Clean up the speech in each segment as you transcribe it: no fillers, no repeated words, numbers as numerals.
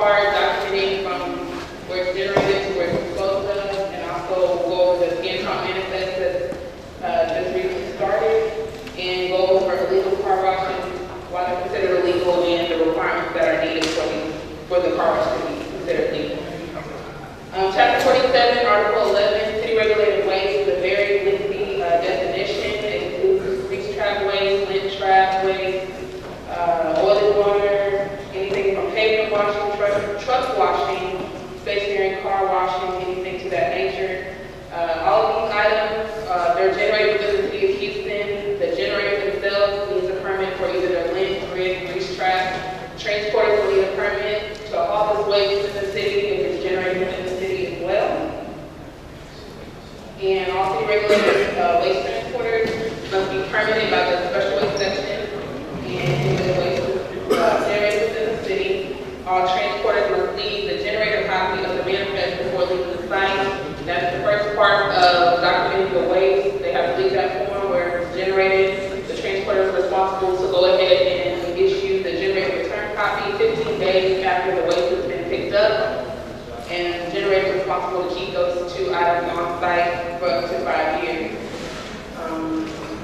part, documenting from where it's generated to where it's disposed of, and also go over the skin count manifest that just recently started, and go over illegal car washes, why they're considered illegal, and the requirements that are needed for the car wash to be considered legal. Chapter 47, Article 11, City Regulated Waste is a very lengthy definition. It includes grease trap waste, lint trap waste, oil and water, anything from pavement washing, truck washing, stationary car washing, anything to that nature. All of these items, they're generated within the city of Houston. The generators themselves needs a permit for either their lint, grid, grease trap. Transporters will need a permit to haul this waste within the city if it's generated within the city as well. And all city regulated waste transporters must be permitted by the special waste section. And the waste is generated within the city. All transporters must leave the generator copy of the manifest before leaving the site. That's the first part of documenting the waste. They have to leave that form where it's generated. The transporter is responsible to go ahead and issue the generator return copy 15 days after the waste has been picked up. And the generator is responsible to keep those two items on site for up to 5 years.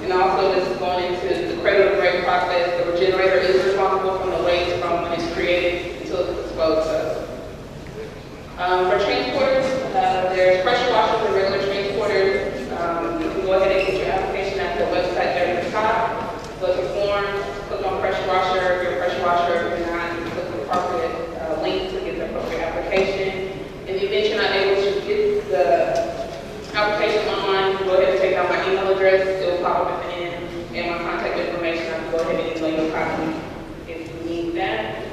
And also this is going into the cradle to grave process. The generator is responsible for the waste from when it's created until it's disposed of. For transporters, there's pressure washers and regular transporters. You can go ahead and get your application at the website there at the top. Fill out the form, click on pressure washer. If you're a pressure washer, if you're not, you click the appropriate link to get the appropriate application. In the event you're not able to get the application online, you can go ahead and take down my email address. It will pop up at the end, and my contact information. I can go ahead and email you a copy if you need that.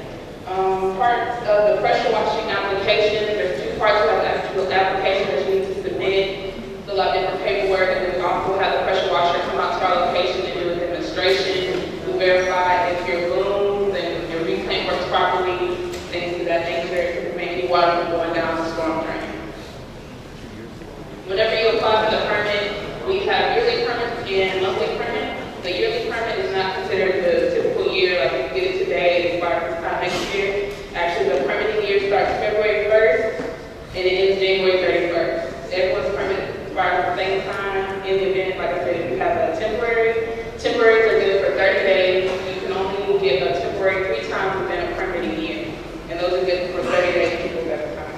Parts of the pressure washing application, there's two parts of the actual application that you need to submit, fill out different paperwork, and then we also have the pressure washer come out to our location and do a demonstration to verify if your booms and your reclaim works properly, things of that nature, because it may be water from going down the storm drain. Whenever you apply for the permit, we have yearly permits and monthly permits. The yearly permit is not considered the typical year, like if you get it today, it expires this time next year. Actually, the permitting year starts February 1st and it ends January 31st. Everyone's permit expires at the same time. In the event, like I said, if you have a temporaries are good for 30 days. You can only get a temporary 3 times within a permitting year. And those are good for 30 days people at a time.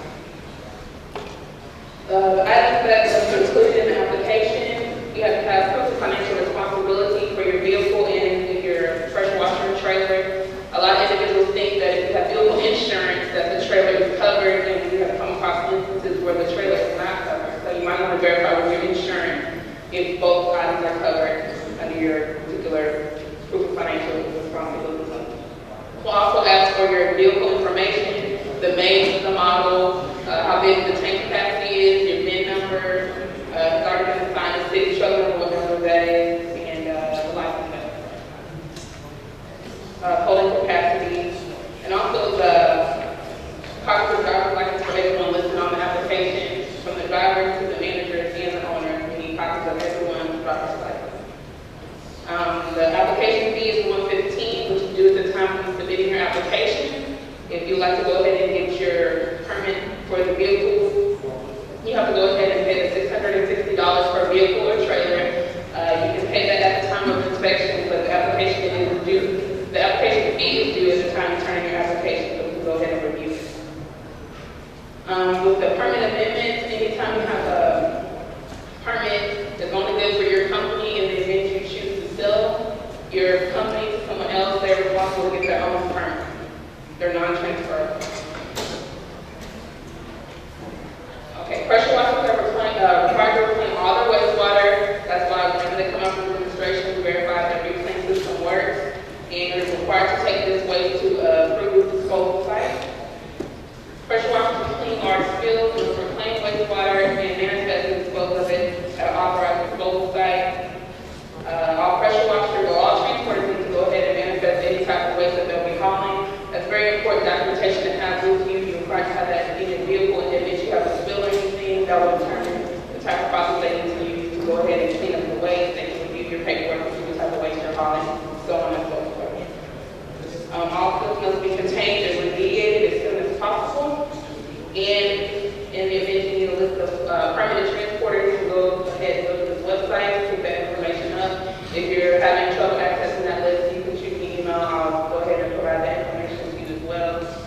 The items that are included in the application, you have to have proof of financial responsibility for your vehicle and your pressure washer and trailer. A lot of individuals think that if you have vehicle insurance, that the trailer is covered, and you have come across instances where the trailer is not covered. So you might want to verify with your insurance if both items are covered under your particular proof of financial responsibility. We'll also ask for your vehicle information, the make, the model, how big the tank capacity is, your VIN number, it's already been assigned a city truck number, what number that is, and the license number. Polling capacity, and also the copy of the driver's license for everyone listed on the application, from the driver to the manager and the owner. We need copies of everyone's driver's license. The application fee is $115, which is due at the time of submitting your application. If you'd like to go ahead and get your permit for the vehicle, you have to go ahead and pay the $660 per vehicle or trailer. You can pay that at the time of inspection, but the application is due. The application fee is due at the time you turn in your application, so we can go ahead and review it. With the permit amendments, anytime you have a permit that's only good for your company, in the event you choose to sell your company to someone else, they're responsible to get their own permit. They're non-transferable. Okay, pressure washers are required to reclaim all their wastewater. That's why whenever they come out from the demonstration, we verify that the reclaim system works. And you're required to take this waste to a approved disposal site. Pressure washers clean large spills with reclaimed wastewater and manifest and dispose of it at an authorized disposal site. All pressure washers or all transporters need to go ahead and manifest any type of waste that they'll be hauling. That's very important documentation to have with you. You're required to have that in your vehicle, and if you have a spill or anything, that will determine the type of process they need to use to go ahead and clean up the waste. They can review your paperwork and see what type of waste you're hauling.